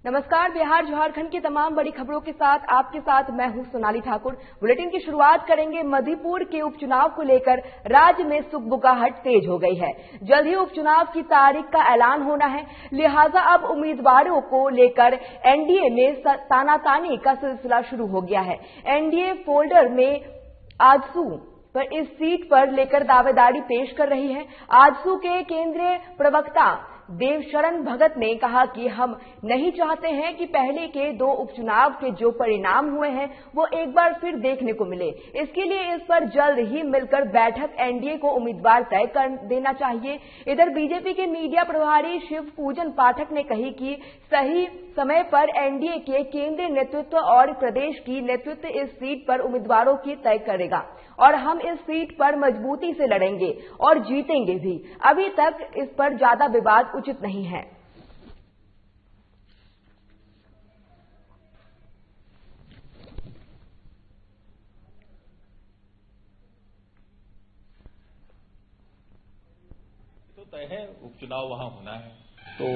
नमस्कार। बिहार झारखंड की तमाम बड़ी खबरों के साथ आपके साथ मैं हूं सोनाली ठाकुर। बुलेटिन की शुरुआत करेंगे मधुपुर के उपचुनाव को लेकर राज्य में सुगबुगाहट तेज हो गई है। जल्द ही उपचुनाव की तारीख का ऐलान होना है, लिहाजा अब उम्मीदवारों को लेकर एनडीए में तानातानी का सिलसिला शुरू हो गया है। एनडीए फोल्डर में आजसू पर इस सीट पर लेकर दावेदारी पेश कर रही है। आजसू के केंद्रीय प्रवक्ता देवशरण भगत ने कहा कि हम नहीं चाहते हैं कि पहले के दो उपचुनाव के जो परिणाम हुए हैं वो एक बार फिर देखने को मिले। इसके लिए इस पर जल्द ही मिलकर बैठक एनडीए को उम्मीदवार तय कर देना चाहिए। इधर बीजेपी के मीडिया प्रभारी शिव पूजन पाठक ने कही कि सही समय पर एनडीए के केंद्रीय नेतृत्व और प्रदेश की नेतृत्व इस सीट पर उम्मीदवारों की तय करेगा और हम इस सीट पर मजबूती से लड़ेंगे और जीतेंगे भी। अभी तक इस पर ज्यादा विवाद उचित नहीं है। तो तय है, उपचुनाव वहां होना है तो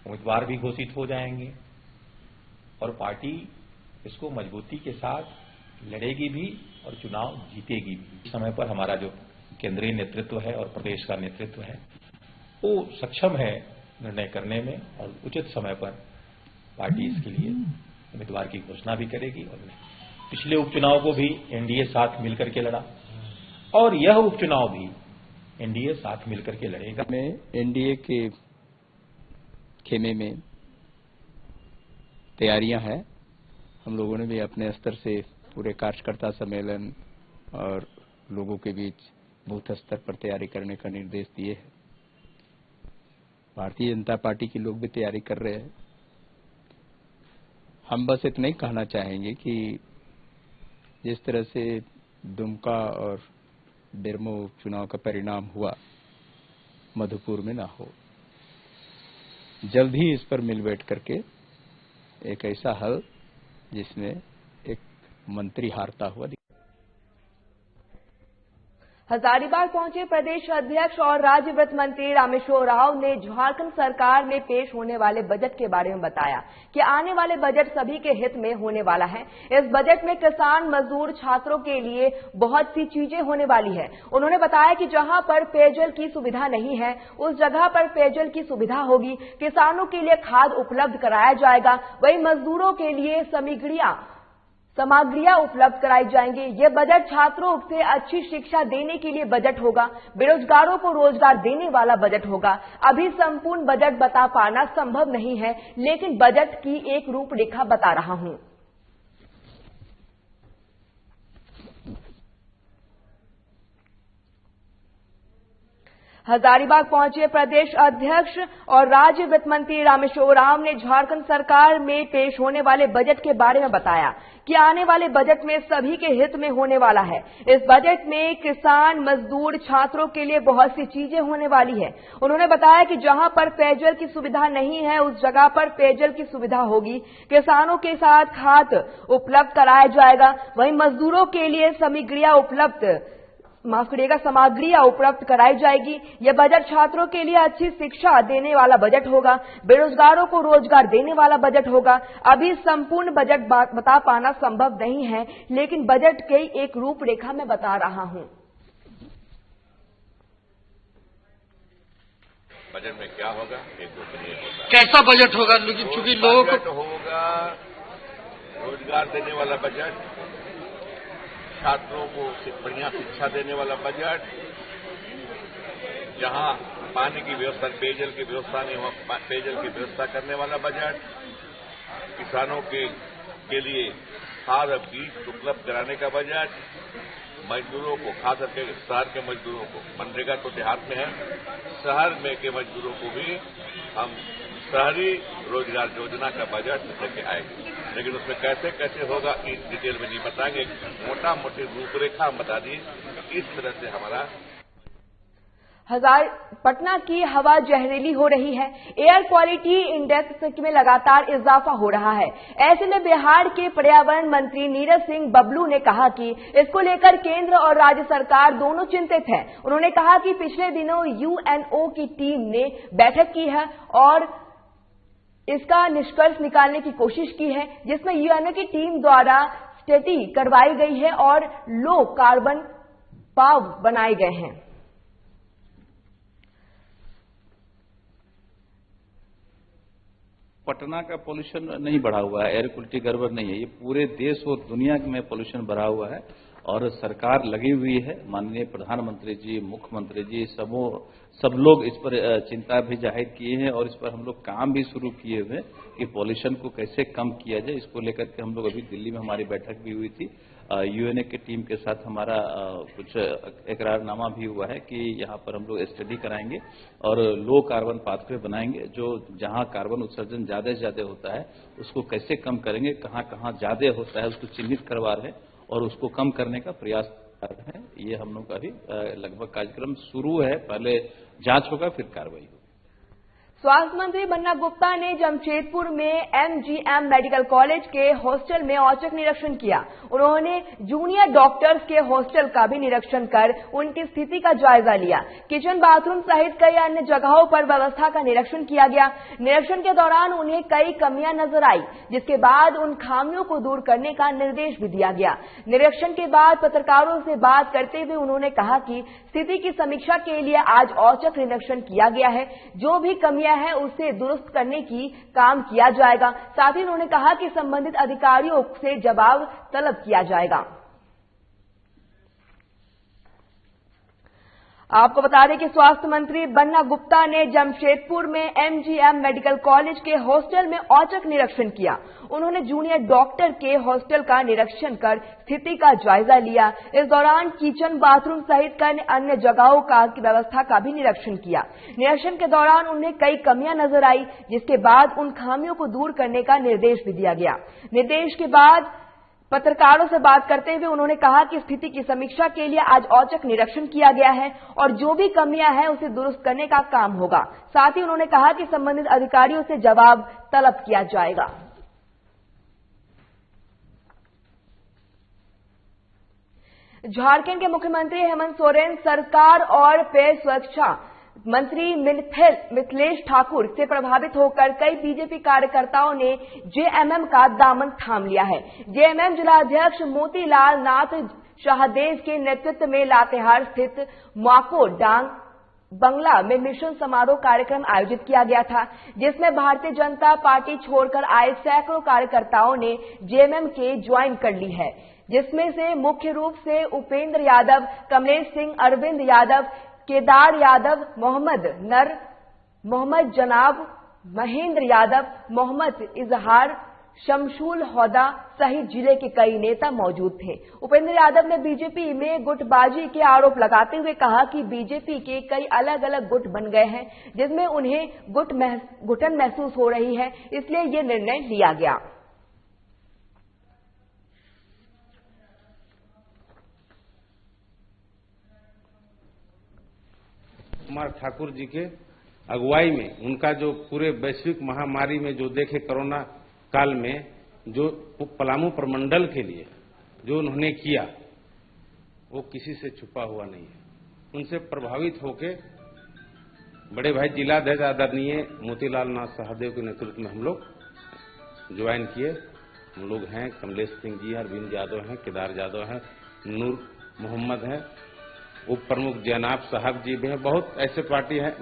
उम्मीदवार भी घोषित हो जाएंगे और पार्टी इसको मजबूती के साथ लड़ेगी भी और चुनाव जीतेगी भी। इस समय पर हमारा जो केंद्रीय नेतृत्व है और प्रदेश का नेतृत्व है वो सक्षम है निर्णय करने में और उचित समय पर पार्टी इसके लिए उम्मीदवार की घोषणा भी करेगी। और पिछले उपचुनाव को भी एनडीए साथ मिलकर के लड़ा और यह उपचुनाव भी एनडीए साथ मिलकर के लड़ेगा। में एनडीए के खेमे में तैयारियां हैं। हम लोगों ने भी अपने स्तर से पूरे कार्यकर्ता सम्मेलन और लोगों के बीच बूथ स्तर पर तैयारी करने का निर्देश दिए हैं। भारतीय जनता पार्टी के लोग भी तैयारी कर रहे हैं। हम बस इतना ही कहना चाहेंगे कि जिस तरह से दुमका और बेरमो चुनाव का परिणाम हुआ मधुपुर में ना हो। जल्द ही इस पर मिल बैठ करके एक ऐसा हल जिसमें एक मंत्री हारता हुआ हजारीबाग पहुंचे प्रदेश अध्यक्ष और राज्य वित्त मंत्री रामेश्वर राव ने झारखंड सरकार में पेश होने वाले बजट के बारे में बताया कि आने वाले बजट सभी के हित में होने वाला है। इस बजट में किसान, मजदूर, छात्रों के लिए बहुत सी चीजें होने वाली है। उन्होंने बताया कि जहां पर पेयजल की सुविधा नहीं है उस जगह पर पेयजल की सुविधा होगी। किसानों के लिए खाद उपलब्ध कराया जाएगा, वहीं मजदूरों के लिए सामग्रियां उपलब्ध कराई जाएंगी। यह बजट छात्रों से अच्छी शिक्षा देने के लिए बजट होगा, बेरोजगारों को रोजगार देने वाला बजट होगा। अभी संपूर्ण बजट बता पाना संभव नहीं है, लेकिन बजट की एक रूपरेखा बता रहा हूं। हजारीबाग पहुंचे प्रदेश अध्यक्ष और राज्य वित्त मंत्री रामेश्वर राव ने झारखंड सरकार में पेश होने वाले बजट के बारे में बताया कि आने वाले बजट में सभी के हित में होने वाला है। इस बजट में किसान, मजदूर, छात्रों के लिए बहुत सी चीजें होने वाली है। उन्होंने बताया कि जहां पर पेयजल की सुविधा नहीं है उस जगह पर पेयजल की सुविधा होगी। किसानों के साथ खाद उपलब्ध कराया जाएगा, वहीं मजदूरों के लिए सामग्रियां उपलब्ध कराई जाएगी। यह बजट छात्रों के लिए अच्छी शिक्षा देने वाला बजट होगा, बेरोजगारों को रोजगार देने वाला बजट होगा। अभी संपूर्ण बजट बता पाना संभव नहीं है, लेकिन बजट की एक रूपरेखा मैं बता रहा हूं। बजट में क्या होगा, एक गोपनीय होगा। कैसा बजट होगा? लेकिन चूंकि लोग होगा रोजगार देने वाला बजट, छात्रों को बढ़िया शिक्षा देने वाला बजट, जहां पानी की व्यवस्था, पेयजल की व्यवस्था नहीं वहां पेयजल की व्यवस्था करने वाला बजट, किसानों के लिए खाद और बीज उपलब्ध कराने का बजट, मजदूरों को, खास करके शहर के मजदूरों को, मनरेगा तो देहात में है, शहर में के मजदूरों को भी हम शहरी रोजगार योजना का बजट लेके आएंगे। लेकिन उसमें कैसे कैसे होगा इस डिटेल में नहीं बताएंगे, मोटा मोटी रूपरेखा हम बता दिए इस तरह से हमारा। पटना की हवा जहरीली हो रही है। एयर क्वालिटी इंडेक्स में लगातार इजाफा हो रहा है। ऐसे में बिहार के पर्यावरण मंत्री नीरज सिंह बबलू ने कहा कि इसको लेकर केंद्र और राज्य सरकार दोनों चिंतित है। उन्होंने कहा कि पिछले दिनों यूएनओ की टीम ने बैठक की है और इसका निष्कर्ष निकालने की कोशिश की है, जिसमें यूएनओ की टीम द्वारा स्टडी करवाई गई है और लो कार्बन पाव बनाए गए हैं। पटना का पोल्यूशन नहीं बढ़ा हुआ है, एयर क्वालिटी गड़बड़ नहीं है, ये पूरे देश और दुनिया में पोल्यूशन बढ़ा हुआ है और सरकार लगी हुई है। माननीय प्रधानमंत्री जी, मुख्यमंत्री जी सब लोग इस पर चिंता भी जाहिर किए हैं और इस पर हम लोग काम भी शुरू किए हुए कि पोल्यूशन को कैसे कम किया जाए। इसको लेकर के हम लोग अभी दिल्ली में हमारी बैठक भी हुई थी, यूएनए की टीम के साथ हमारा कुछ इकरारनामा भी हुआ है कि यहाँ पर हम लोग स्टडी कराएंगे और लो कार्बन पाथवे बनाएंगे, जो जहाँ कार्बन उत्सर्जन ज्यादा से ज्यादा होता है उसको कैसे कम करेंगे, कहाँ कहाँ ज्यादा होता है उसको चिन्हित करवा रहे हैं और उसको कम करने का प्रयास कर रहे हैं। ये हम लोग का भी लगभग कार्यक्रम शुरू है, पहले जांच होगा फिर कार्रवाई होगी। स्वास्थ्य मंत्री बन्ना गुप्ता ने जमशेदपुर में एमजीएम मेडिकल कॉलेज के हॉस्टल में औचक निरीक्षण किया। उन्होंने जूनियर डॉक्टर्स के हॉस्टल का भी निरीक्षण कर उनकी स्थिति का जायजा लिया। किचन, बाथरूम सहित कई अन्य जगहों पर व्यवस्था का निरीक्षण किया गया। निरीक्षण के दौरान उन्हें कई कमियां नजर आई, जिसके बाद उन खामियों को दूर करने का निर्देश भी दिया गया। निरीक्षण के बाद पत्रकारों से बात करते हुए उन्होंने कहा कि स्थिति की समीक्षा के लिए आज औचक निरीक्षण किया गया है, जो भी कमियां है उसे दुरुस्त करने की काम किया जाएगा। साथ ही उन्होंने कहा कि संबंधित अधिकारियों से जवाब तलब किया जाएगा। आपको बता दें कि स्वास्थ्य मंत्री बन्ना गुप्ता ने जमशेदपुर में एमजीएम मेडिकल कॉलेज के हॉस्टल में औचक निरीक्षण किया। उन्होंने जूनियर डॉक्टर के हॉस्टल का निरीक्षण कर स्थिति का जायजा लिया। इस दौरान किचन, बाथरूम सहित कई अन्य जगहों का व्यवस्था का भी निरीक्षण किया। निरीक्षण के दौरान उन्हें कई कमियां नजर आई, जिसके बाद उन खामियों को दूर करने का निर्देश भी दिया गया। निर्देश के बाद पत्रकारों से बात करते हुए उन्होंने कहा कि स्थिति की समीक्षा के लिए आज औचक निरीक्षण किया गया है और जो भी कमियां हैं उसे दुरुस्त करने का काम होगा। साथ ही उन्होंने कहा कि संबंधित अधिकारियों से जवाब तलब किया जाएगा। झारखंड के मुख्यमंत्री हेमंत सोरेन सरकार और पेय सुरक्षा मंत्री मिथिलेश ठाकुर से प्रभावित होकर कई बीजेपी कार्यकर्ताओं ने जेएमएम का दामन थाम लिया है। जेएमएम जिलाध्यक्ष मोतीलाल नाथ शाहदेव के नेतृत्व में लातेहार स्थित माको डांग बंगला में मिशन समारोह कार्यक्रम आयोजित किया गया था, जिसमें भारतीय जनता पार्टी छोड़कर आए सैकड़ों कार्यकर्ताओं ने जेएमएम के ज्वाइन कर ली है, जिसमें से मुख्य रूप से उपेंद्र यादव, कमलेश सिंह, अरविंद यादव, केदार यादव, मोहम्मद नर, मोहम्मद जनाब, महेंद्र यादव, मोहम्मद इजहार, शमशुल हौदा सहित जिले के कई नेता मौजूद थे। उपेंद्र यादव ने बीजेपी में गुटबाजी के आरोप लगाते हुए कहा कि बीजेपी के कई अलग अलग गुट बन गए हैं, जिसमें उन्हें घुटन महसूस हो रही है, इसलिए ये निर्णय लिया गया। कुमार ठाकुर जी के अगुवाई में उनका जो पूरे वैश्विक महामारी में जो देखे कोरोना काल में जो पलामू प्रमंडल के लिए जो उन्होंने किया वो किसी से छुपा हुआ नहीं है। उनसे प्रभावित होके बड़े भाई जिलाध्यक्ष आदरणीय मोतीलाल नाथ शाहदेव के नेतृत्व में हम लोग ज्वाइन किए। हम लोग हैं, कमलेश सिंह जी हैं, अरविंद यादव हैं, केदार यादव हैं, नूर मोहम्मद हैं, उप प्रमुख जनाब साहब जी भी हैं। बहुत ऐसे पार्टी हैं,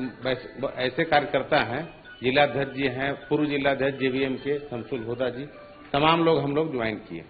ऐसे कार्यकर्ता हैं, जिलाध्यक्ष जी हैं, पूर्व जिलाध्यक्ष जेवीएम के शमशुल हौदा जी, तमाम लोग हम लोग ज्वाइन किए।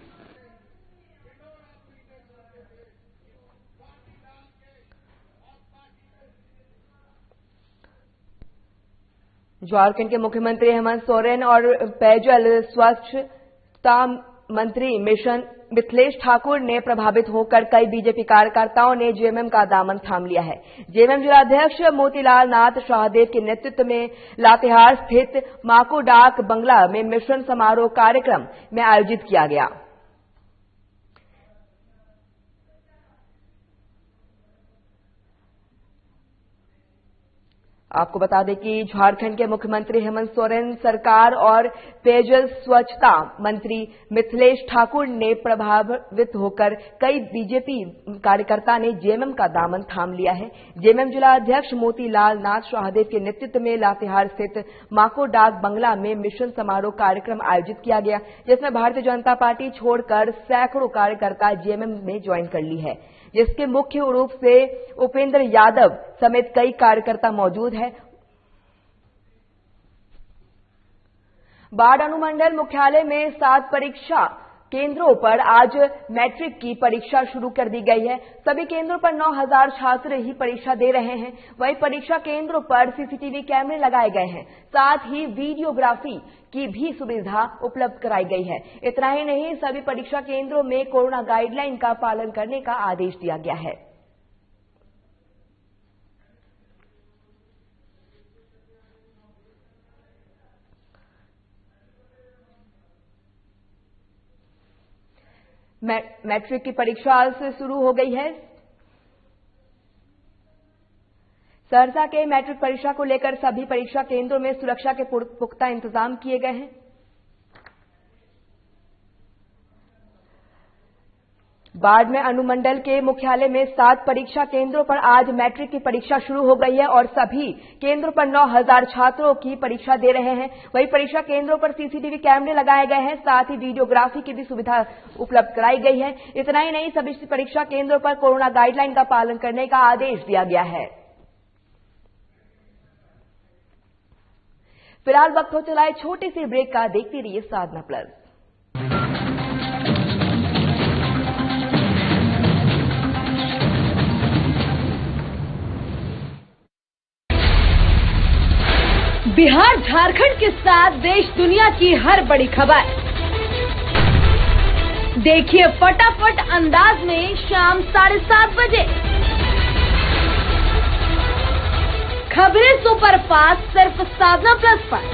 झारखंड के मुख्यमंत्री हेमंत सोरेन और पेयजल स्वच्छता मंत्री मिथिलेश ठाकुर ने प्रभावित होकर कई बीजेपी कार्यकर्ताओं ने जेएमएम का दामन थाम लिया है। जेएमएम जिलाध्यक्ष मोतीलाल नाथ शाहदेव के नेतृत्व में लातेहार स्थित माको डाक बंगला में मिशन समारोह कार्यक्रम में आयोजित किया गया। आपको बता दें कि झारखंड के मुख्यमंत्री हेमंत सोरेन सरकार और पेयजल स्वच्छता मंत्री मिथिलेश ठाकुर ने प्रभावित होकर कई बीजेपी कार्यकर्ता ने जेएमएम का दामन थाम लिया है। जेएमएम जिला अध्यक्ष मोतीलाल नाथ शाहदेव के नेतृत्व में लातेहार स्थित माको डाक बंगला में मिशन समारोह कार्यक्रम आयोजित किया गया, जिसमें भारतीय जनता पार्टी छोड़कर सैकड़ों कार्यकर्ता जेएमएम में ज्वाइन कर ली है, जिसके मुख्य रूप से उपेंद्र यादव समेत कई कार्यकर्ता मौजूद है। बाढ़ अनुमंडल मुख्यालय में 7 परीक्षा केंद्रों पर आज मैट्रिक की परीक्षा शुरू कर दी गई है। सभी केंद्रों पर 9000 छात्र ही परीक्षा दे रहे हैं। वहीं परीक्षा केंद्रों पर सीसीटीवी कैमरे लगाए गए हैं, साथ ही वीडियोग्राफी की भी सुविधा उपलब्ध कराई गई है। इतना ही नहीं, सभी परीक्षा केंद्रों में कोरोना गाइडलाइन का पालन करने का आदेश दिया गया है। मैट्रिक की परीक्षा आज से शुरू हो गई है। सहरसा के मैट्रिक परीक्षा को लेकर सभी परीक्षा केंद्रों में सुरक्षा के पुख्ता इंतजाम किए गए हैं। बाढ़ में अनुमंडल के मुख्यालय में 7 परीक्षा केंद्रों पर आज मैट्रिक की परीक्षा शुरू हो गई है और सभी केंद्रों पर 9000 छात्रों की परीक्षा दे रहे हैं। वहीं परीक्षा केंद्रों पर सीसीटीवी कैमरे लगाए गए हैं, साथ ही वीडियोग्राफी की भी सुविधा उपलब्ध कराई गई है। इतना ही नहीं, सभी परीक्षा केंद्रों पर कोरोना गाइडलाइन का पालन करने का आदेश दिया गया है। फिलहाल वक्त हो चला है छोटी सी ब्रेक का। देखते रहिए साधना प्लस। बिहार झारखंड के साथ देश दुनिया की हर बड़ी खबर देखिए फटाफट अंदाज में शाम 7:30 बजे। खबरें सुपरफास्ट सिर्फ साधना प्लस पर।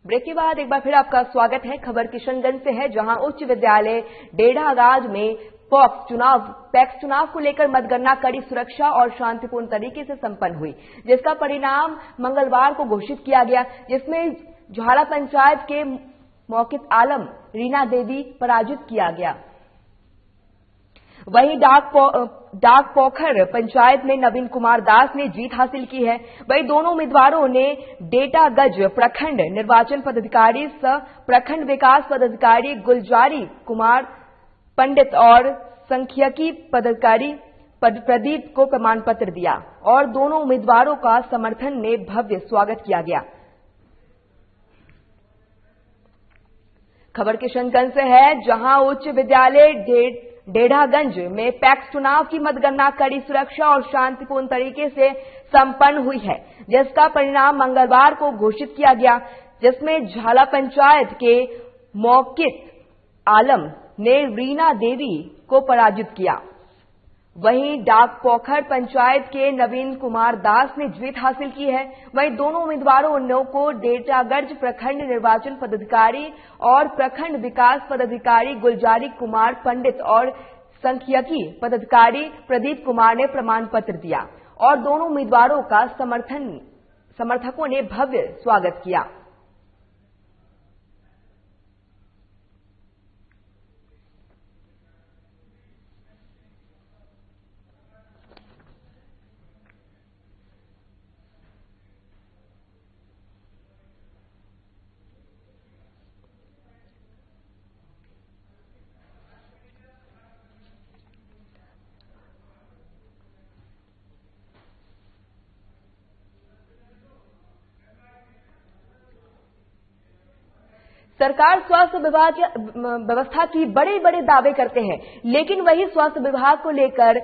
ब्रेक के बाद एक बार फिर आपका स्वागत है। खबर किशनगंज से है, जहां उच्च विद्यालय डेढ़ागाज में पैक्स चुनाव को लेकर मतगणना कड़ी सुरक्षा और शांतिपूर्ण तरीके से संपन्न हुई, जिसका परिणाम मंगलवार को घोषित किया गया, जिसमें झाड़ा पंचायत के मौकित आलम रीना देवी पराजित किया गया। वहीं डाक पोखर पंचायत में नवीन कुमार दास ने जीत हासिल की है। वहीं दोनों उम्मीदवारों ने डेटागज प्रखंड निर्वाचन पदाधिकारी सह प्रखंड विकास पदाधिकारी गुलजारी कुमार पंडित और सांख्यिकी पदाधिकारी प्रदीप को प्रमाण पत्र दिया और दोनों उम्मीदवारों का समर्थन में भव्य स्वागत किया गया। खबर किशनगंज से है, जहां उच्च विद्यालय डेढ़ागंज में पैक्स चुनाव की मतगणना कड़ी सुरक्षा और शांतिपूर्ण तरीके से संपन्न हुई है, जिसका परिणाम मंगलवार को घोषित किया गया, जिसमें झाला पंचायत के मौकित आलम ने रीना देवी को पराजित किया। वहीं डाक पोखर पंचायत के नवीन कुमार दास ने जीत हासिल की है। वहीं दोनों उम्मीदवारों को डेटागज प्रखंड निर्वाचन पदाधिकारी और प्रखंड विकास पदाधिकारी गुलजारी कुमार पंडित और सांख्यिकी पदाधिकारी प्रदीप कुमार ने प्रमाण पत्र दिया और दोनों उम्मीदवारों का समर्थकों ने भव्य स्वागत किया। सरकार स्वास्थ्य विभाग व्यवस्था की बड़े बड़े दावे करते हैं, लेकिन वही स्वास्थ्य विभाग को लेकर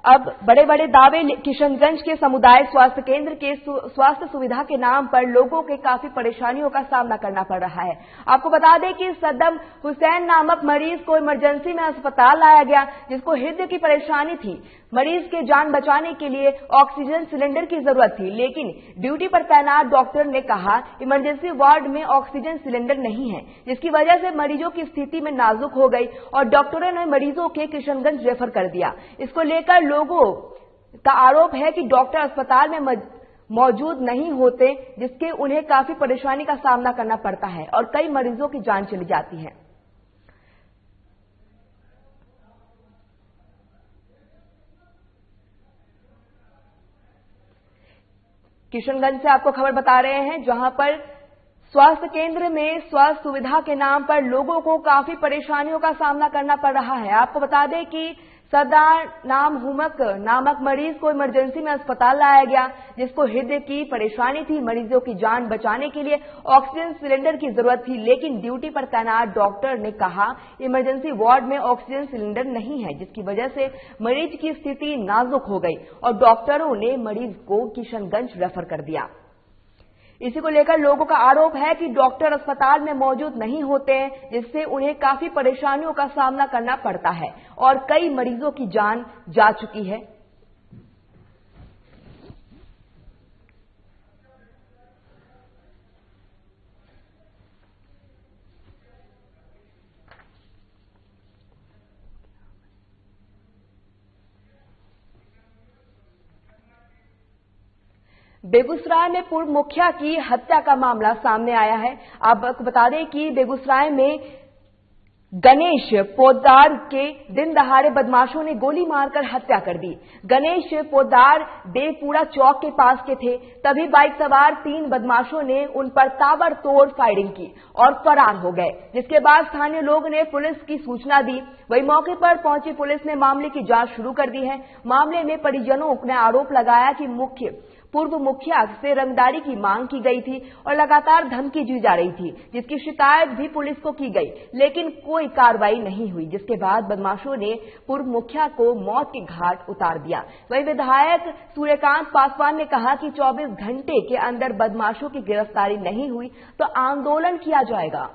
अब बड़े बड़े दावे। किशनगंज के समुदाय स्वास्थ्य केंद्र के स्वास्थ्य सुविधा के नाम पर लोगों के काफी परेशानियों का सामना करना पड़ रहा है। आपको बता दें कि सद्दाम हुसैन नामक मरीज को इमरजेंसी में अस्पताल लाया गया, जिसको हृदय की परेशानी थी। मरीज के जान बचाने के लिए ऑक्सीजन सिलेंडर की जरूरत थी, लेकिन ड्यूटी पर तैनात डॉक्टर ने कहा इमरजेंसी वार्ड में ऑक्सीजन सिलेंडर नहीं है, जिसकी वजह से मरीजों की स्थिति में नाजुक हो गई और डॉक्टरों ने मरीजों के किशनगंज रेफर कर दिया। इसको लेकर लोगों का आरोप है कि डॉक्टर अस्पताल में मौजूद नहीं होते, जिसके उन्हें काफी परेशानी का सामना करना पड़ता है और कई मरीजों की जान चली जाती है। किशनगंज से आपको खबर बता रहे हैं, जहां पर स्वास्थ्य केंद्र में स्वास्थ्य सुविधा के नाम पर लोगों को काफी परेशानियों का सामना करना पड़ रहा है। आपको बता दें कि सद्दाम नामक मरीज को इमरजेंसी में अस्पताल लाया गया, जिसको हृदय की परेशानी थी। मरीजों की जान बचाने के लिए ऑक्सीजन सिलेंडर की जरूरत थी, लेकिन ड्यूटी पर तैनात डॉक्टर ने कहा इमरजेंसी वार्ड में ऑक्सीजन सिलेंडर नहीं है, जिसकी वजह से मरीज की स्थिति नाजुक हो गई और डॉक्टरों ने मरीज को किशनगंज रेफर कर दिया। इसी को लेकर लोगों का आरोप है कि डॉक्टर अस्पताल में मौजूद नहीं होते हैं, जिससे उन्हें काफी परेशानियों का सामना करना पड़ता है और कई मरीजों की जान जा चुकी है। बेगूसराय में पूर्व मुखिया की हत्या का मामला सामने आया है। आपको बता दें कि बेगूसराय में गणेश पोद्दार के दिन दहाड़े बदमाशों ने गोली मारकर हत्या कर दी। गणेश पोद्दार देवपुरा चौक के पास के थे, तभी बाइक सवार 3 बदमाशों ने उन पर ताबड़तोड़ फायरिंग की और फरार हो गए, जिसके बाद स्थानीय लोगों ने पुलिस की सूचना दी। वही मौके पर पहुंची पुलिस ने मामले की जांच शुरू कर दी है। मामले में परिजनों ने आरोप लगाया कि पूर्व मुखिया से रंगदारी की मांग की गई थी और लगातार धमकी दी जा रही थी, जिसकी शिकायत भी पुलिस को की गई, लेकिन कोई कार्रवाई नहीं हुई, जिसके बाद बदमाशों ने पूर्व मुखिया को मौत के घाट उतार दिया। वही विधायक सूर्यकांत पासवान ने कहा कि 24 घंटे के अंदर बदमाशों की गिरफ्तारी नहीं हुई तो आंदोलन किया जाएगा।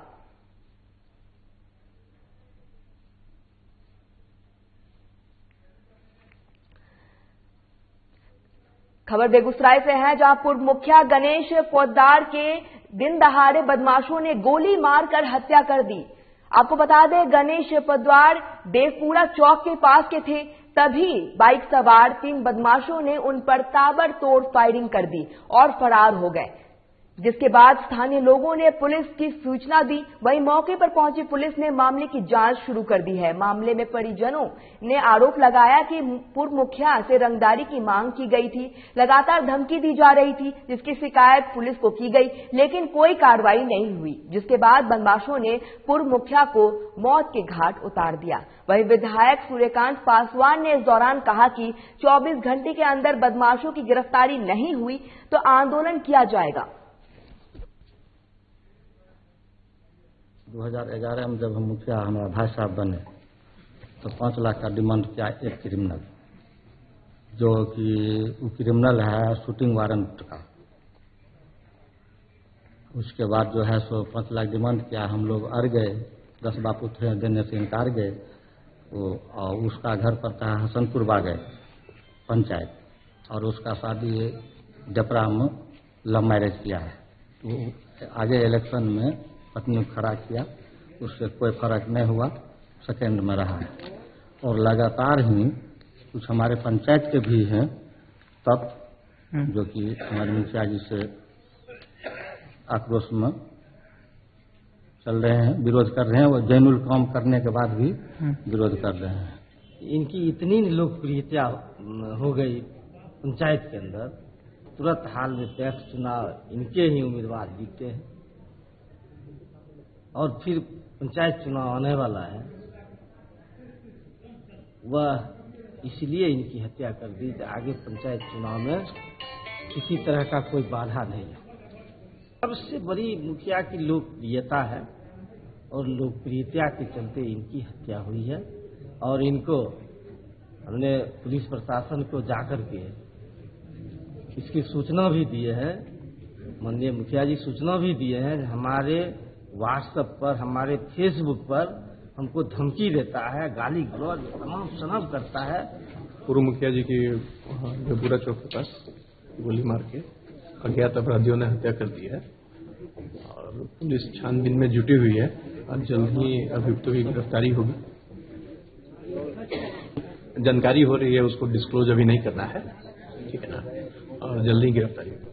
खबर बेगूसराय से है, जहां पूर्व मुखिया गणेश पोद्दार के दिन दहाड़े बदमाशों ने गोली मारकर हत्या कर दी। आपको बता दें गणेश पोद्दार देवपुरा चौक के पास के थे, तभी बाइक सवार 3 बदमाशों ने उन पर ताबड़तोड़ फायरिंग कर दी और फरार हो गए, जिसके बाद स्थानीय लोगों ने पुलिस की सूचना दी। वहीं मौके पर पहुंची पुलिस ने मामले की जांच शुरू कर दी है। मामले में परिजनों ने आरोप लगाया कि पूर्व मुखिया से रंगदारी की मांग की गई थी, लगातार धमकी दी जा रही थी, जिसकी शिकायत पुलिस को की गई, लेकिन कोई कार्रवाई नहीं हुई, जिसके बाद बदमाशों ने पूर्व मुखिया को मौत के घाट उतार दिया। वहीं विधायक सूर्यकांत पासवान ने इस दौरान कहा कि 24 घंटे के अंदर बदमाशों की गिरफ्तारी नहीं हुई तो आंदोलन किया जाएगा। 2011 में जब हम मुखिया हमारा भाई साहब बने तो 5 लाख का डिमांड किया एक क्रिमिनल, जो कि वो क्रिमिनल है शूटिंग वारंट का। उसके बाद जो है सो 5 लाख डिमांड किया, हम लोग अड़ गए, 10 बापू थे देने से इनकार गए। और उसका घर पड़ता है हसनपुर बागे पंचायत, और उसका शादी डपरा में लव मैरिज किया है। तो आगे इलेक्शन में पत्नी खड़ा किया, उससे कोई फर्क नहीं हुआ, सेकेंड में रहा है। और लगातार ही कुछ हमारे पंचायत के भी हैं तब, जो कि हमारे मुखिया जी से आक्रोश में चल रहे हैं, विरोध कर रहे हैं। वो जैनुल काम करने के बाद भी विरोध कर रहे हैं। इनकी इतनी लोकप्रियता हो गई पंचायत के अंदर, तुरंत हाल में पैक्स चुनाव इनके ही उम्मीदवार जीते हैं और फिर पंचायत चुनाव आने वाला है, वह इसलिए इनकी हत्या कर दी कि आगे पंचायत चुनाव में किसी तरह का कोई बाधा नहीं है। सबसे बड़ी मुखिया की लोकप्रियता है और लोकप्रियता के चलते इनकी हत्या हुई है और इनको हमने पुलिस प्रशासन को जाकर के इसकी सूचना भी दिए हैं, माननीय मुखिया जी सूचना भी दिए हैं। हमारे व्हाट्सएप पर, हमारे फेसबुक पर हमको धमकी देता है, गाली गलौज तमाम शनाब करता है। पूर्व मुखिया जी की जो बुरा चौक के पास गोली मार के अज्ञात अपराधियों ने हत्या कर दी है और पुलिस छानबीन में जुटी हुई है और जल्द ही अभियुक्तों की गिरफ्तारी होगी। जानकारी हो रही है, उसको डिस्क्लोज अभी नहीं करना है, ठीक है ना, और जल्दी गिरफ्तारी होगी।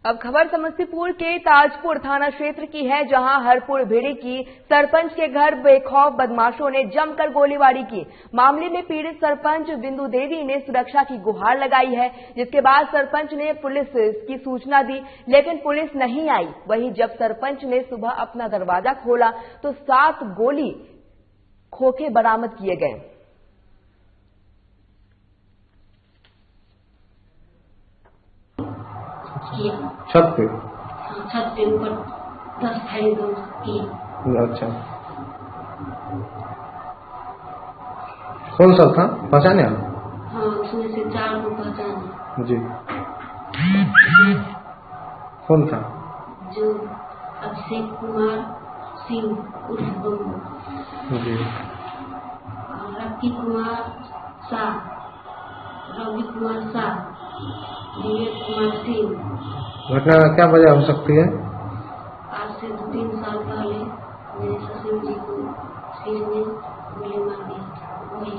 अब खबर समस्तीपुर के ताजपुर थाना क्षेत्र की है, जहां हरपुर भेड़ी की सरपंच के घर बेखौफ बदमाशों ने जमकर गोलीबारी की। मामले में पीड़ित सरपंच बिंदु देवी ने सुरक्षा की गुहार लगाई है, जिसके बाद सरपंच ने पुलिस की सूचना दी, लेकिन पुलिस नहीं आई। वहीं जब सरपंच ने सुबह अपना दरवाजा खोला तो 7 गोली खोखे बरामद किए गए। छत पे ऊपर 10 फायरिंग की। अच्छा, कौन सा था पहचाने? हाँ, उसमें से 4 को पहचाने। जी, कौन था? जो अभिषेक कुमार सिंह उर्फ बम्बू जी, और रवि कुमार शाह, विवेक कुमार सिंह। घटना क्या वजह हो सकती है? आज से 2-3 साल पहले मेरे ससुर जी को सिर में गोली मार दिया था। वही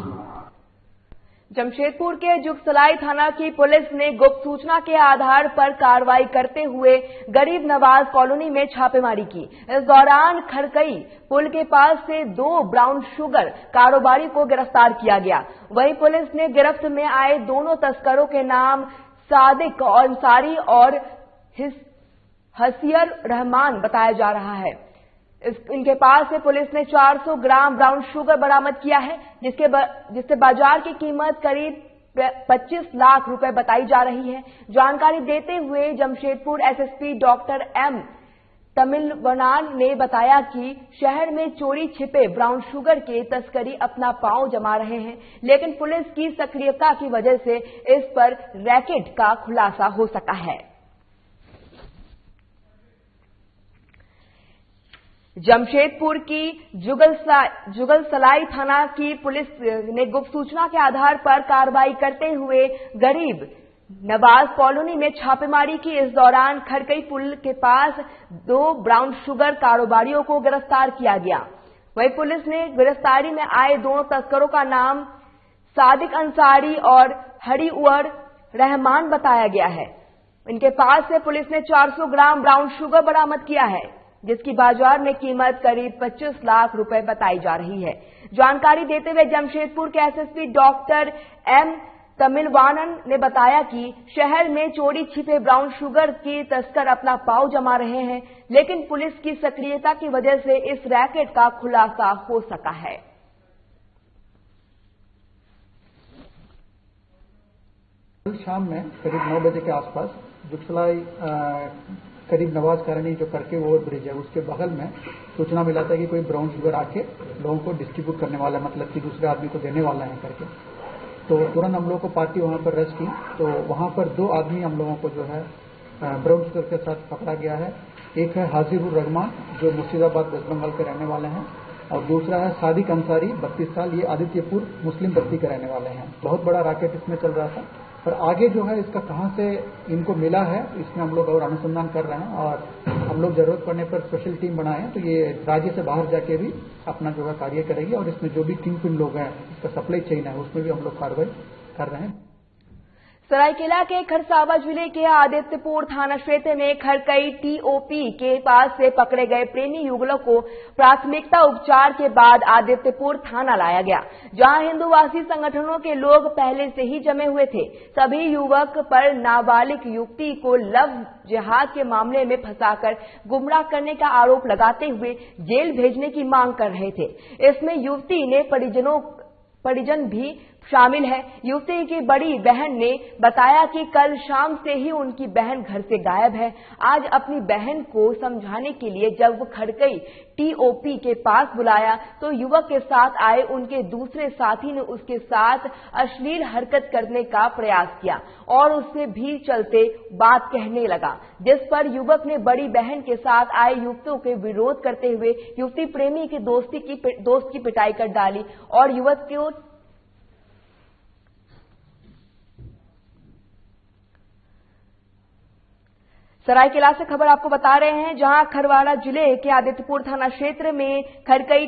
जमशेदपुर के जुगसलाई थाना की पुलिस ने गुप्त सूचना के आधार पर कार्रवाई करते हुए गरीब नवाज कॉलोनी में छापेमारी की। इस दौरान खरकई पुल के पास से 2 ब्राउन शुगर कारोबारी को गिरफ्तार किया गया। वहीं पुलिस ने गिरफ्त में आए दोनों तस्करों के नाम सादिक अंसारी और हसियर रहमान बताया जा रहा है। इनके पास से पुलिस ने 400 ग्राम ब्राउन शुगर बरामद किया है, जिससे बाजार की कीमत करीब 25 लाख रुपए बताई जा रही है। जानकारी देते हुए जमशेदपुर एसएसपी डॉक्टर एम तमिलवनान ने बताया कि शहर में चोरी छिपे ब्राउन शुगर के तस्करी अपना पांव जमा रहे हैं, लेकिन पुलिस की सक्रियता की वजह से इस पर रैकेट का खुलासा हो सका है। जमशेदपुर की जुगलसलाई थाना की पुलिस ने गुप्त सूचना के आधार पर कार्रवाई करते हुए गरीब नवाज कॉलोनी में छापेमारी की। इस दौरान खरकई पुल के पास 2 ब्राउन शुगर कारोबारियों को गिरफ्तार किया गया। वहीं पुलिस ने गिरफ्तारी में आए दोनों तस्करों का नाम सादिक अंसारी और हरिउर रहमान बताया गया है। इनके पास से पुलिस ने 400 ग्राम ब्राउन शुगर बरामद किया है, जिसकी बाजार में कीमत करीब 25 लाख रुपए बताई जा रही है। जानकारी देते हुए जमशेदपुर के एसएसपी डॉक्टर एम तमिलवानन ने बताया कि शहर में चोरी छिपे ब्राउन शुगर के तस्कर अपना पांव जमा रहे हैं, लेकिन पुलिस की सक्रियता की वजह से इस रैकेट का खुलासा हो सका है। कल शाम में करीब 9 बजे के आसपास जुगसलाई करीब नवाज कॉलोनी जो करके ओवर ब्रिज है उसके बगल में सूचना मिला था कि कोई ब्राउन शुगर आके लोगों को डिस्ट्रीब्यूट करने वाला है, मतलब कि दूसरे आदमी को देने वाला है करके। तो तुरंत हम लोगों को पार्टी वहां पर रेस्ट की, तो वहां पर 2 आदमी हम लोगों को जो है ब्राउन शुगर के साथ पकड़ा गया है। एक है हाजिरुर रहमान जो मुर्शिदाबाद वेस्ट बंगाल के रहने वाले हैं, और दूसरा है सादिक अंसारी 32 साल, ये आदित्यपुर मुस्लिम बस्ती के रहने वाले हैं। बहुत बड़ा रैकेट इसमें चल रहा था, पर आगे जो है इसका कहां से इनको मिला है इसमें हम लोग और अनुसंधान कर रहे हैं, और हम लोग जरूरत पड़ने पर स्पेशल टीम बनाए हैं, तो ये राज्य से बाहर जाके भी अपना जो है कार्य करेगी, और इसमें जो भी किंग पिन लोग हैं, इसका सप्लाई चेन है, उसमें भी हम लोग कार्रवाई कर रहे हैं। सरायकेला के खरसावा जिले के आदित्यपुर थाना क्षेत्र में खरकई टीओपी के पास से पकड़े गए प्रेमी युगलों को प्राथमिकता उपचार के बाद आदित्यपुर थाना लाया गया, जहां हिंदूवासी संगठनों के लोग पहले से ही जमे हुए थे। सभी युवक पर नाबालिग युवती को लव जिहाद के मामले में फंसाकर गुमराह करने का आरोप लगाते हुए जेल भेजने की मांग कर रहे थे। इसमें युवती ने परिजन भी शामिल है। युवती की बड़ी बहन ने बताया कि कल शाम से ही उनकी बहन घर से गायब है। आज अपनी बहन को समझाने के लिए जब वो खड़कई टीओपी के पास बुलाया तो युवक के साथ आए उनके दूसरे साथी ने उसके साथ अश्लील हरकत करने का प्रयास किया और उससे भी चलते बात कहने लगा, जिस पर युवक ने बड़ी बहन के साथ आए युवकों के विरोध करते हुए युवती प्रेमी के दोस्त की पिटाई कर डाली और युवक को सरायकेला से खबर आपको बता रहे हैं, जहां खरवाड़ा जिले के आदित्यपुर थाना क्षेत्र में खड़कई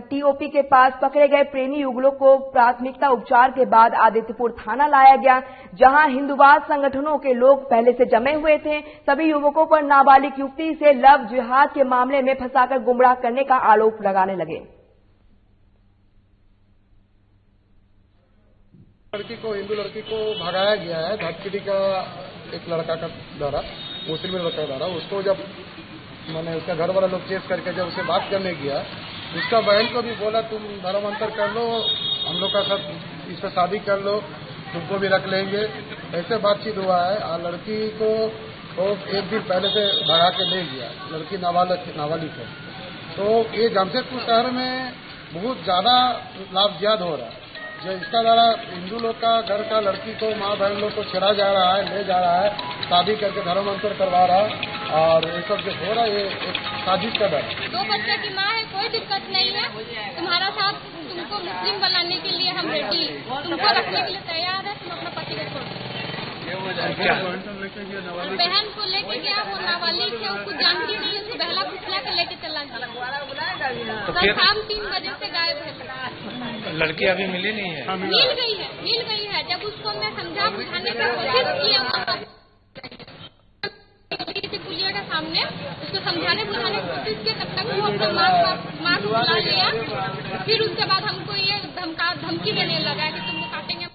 टीओपी के पास पकड़े गए प्रेमी युगलों को प्राथमिकता उपचार के बाद आदित्यपुर थाना लाया गया, जहां हिंदुवाद संगठनों के लोग पहले से जमे हुए थे। सभी युवकों पर नाबालिग युवती से लव जिहाद के मामले में फंसाकर गुमराह करने का आरोप लगाने लगे। हिंदू लड़की को भगाया गया है धाटकिडी का एक लड़का का द्वारा, मुस्लिम लड़का द्वारा। उसको जब मैंने उसका घर वाला लोग चेस करके जब उसे बात करने गया, उसका बहन को भी बोला तुम धर्मांतर कर लो, हम लोग का साथ इस पर शादी कर लो, तुमको भी रख लेंगे। ऐसे बातचीत हुआ है। लड़की को तो एक दिन पहले से भगा के ले गया। लड़की नाबालिग है। तो ये जमशेदपुर शहर में बहुत ज्यादा लाभजियाद हो रहा है। जो इसका द्वारा हिंदू लोग का घर का लड़की को माँ बहन लोग को छेड़ा जा रहा है, ले जा रहा है, शादी करके धर्मांतर करवा रहा है और ये सब जो हो रहा है ये एक साजिश का डर। 2 बच्चे की माँ है, कोई दिक्कत नहीं है। तुम्हारा साथ तुमको मुस्लिम बनाने के लिए हम रेडी, तुमको रखने के लिए तैयार है। तुम अपना पति को छोड़ बहन को लेके गया, वो नाबालिग है, उसको जानती नहीं है, उसको बहला फुसला के लेके चला गया। तो शाम 3 बजे से गायब है। लड़की अभी मिली नहीं है? मिल गई है। जब उसको मैं समझा बुझाने की कोशिश किया पुलिया के सामने, उसको समझाने बुझाने की कोशिश किया, तब तक वो अपना माँ को बुला लिया। फिर उसके बाद हमको ये धमकी देने लगा कि तुमको काटेंगे।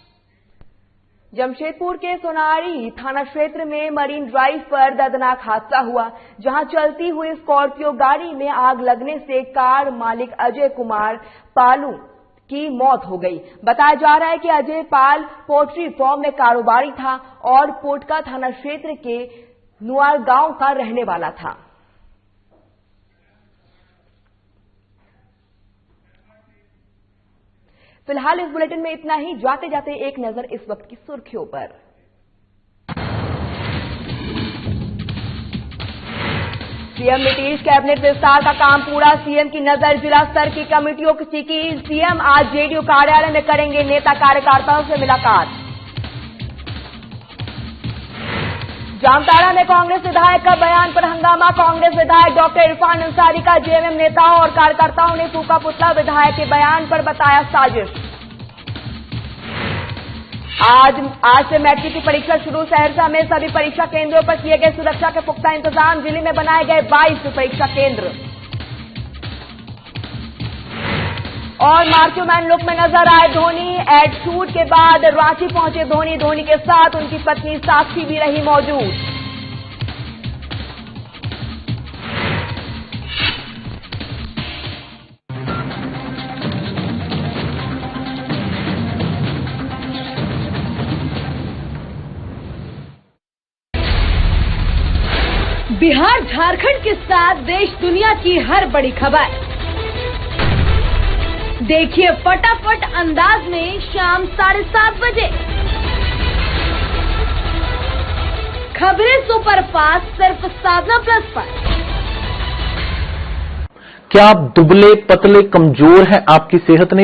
जमशेदपुर के सोनारी थाना क्षेत्र में मरीन ड्राइव पर दर्दनाक हादसा हुआ, जहां चलती हुई स्कॉर्पियो गाड़ी में आग लगने से कार मालिक अजय कुमार पालू की मौत हो गई। बताया जा रहा है कि अजय पाल पोल्ट्री फार्म में कारोबारी था और पोटका थाना क्षेत्र के नुआर गांव का रहने वाला था। फिलहाल इस बुलेटिन में इतना ही। जाते जाते एक नजर इस वक्त की सुर्खियों पर। सीएम नीतीश कैबिनेट विस्तार का काम पूरा, सीएम की नजर जिला स्तर की कमेटियों की सीएम आज जेडीयू कार्यालय में करेंगे नेता कार्यकर्ताओं से मुलाकात। जामताड़ा में कांग्रेस विधायक का बयान पर हंगामा, कांग्रेस विधायक डॉक्टर इरफान अंसारी का जेएमएम नेताओं और कार्यकर्ताओं ने फूका पुतला, विधायक के बयान पर बताया साजिश। आज से मैट्रिक की परीक्षा शुरू, सहरसा में सभी परीक्षा केंद्रों पर किए गए सुरक्षा के पुख्ता इंतजाम, जिले में बनाए गए 22 परीक्षा केंद्र। और मार्क्यूमैन लुक में नजर आए धोनी, एड शूट के बाद रांची पहुंचे धोनी के साथ उनकी पत्नी साक्षी भी रही मौजूद। बिहार झारखंड के साथ देश दुनिया की हर बड़ी खबर देखिए फटाफट अंदाज में शाम 7:30 बजे। खबरें सुपरफास्ट सिर्फ साधना प्लस पर। क्या आप दुबले पतले कमजोर हैं, आपकी सेहत नहीं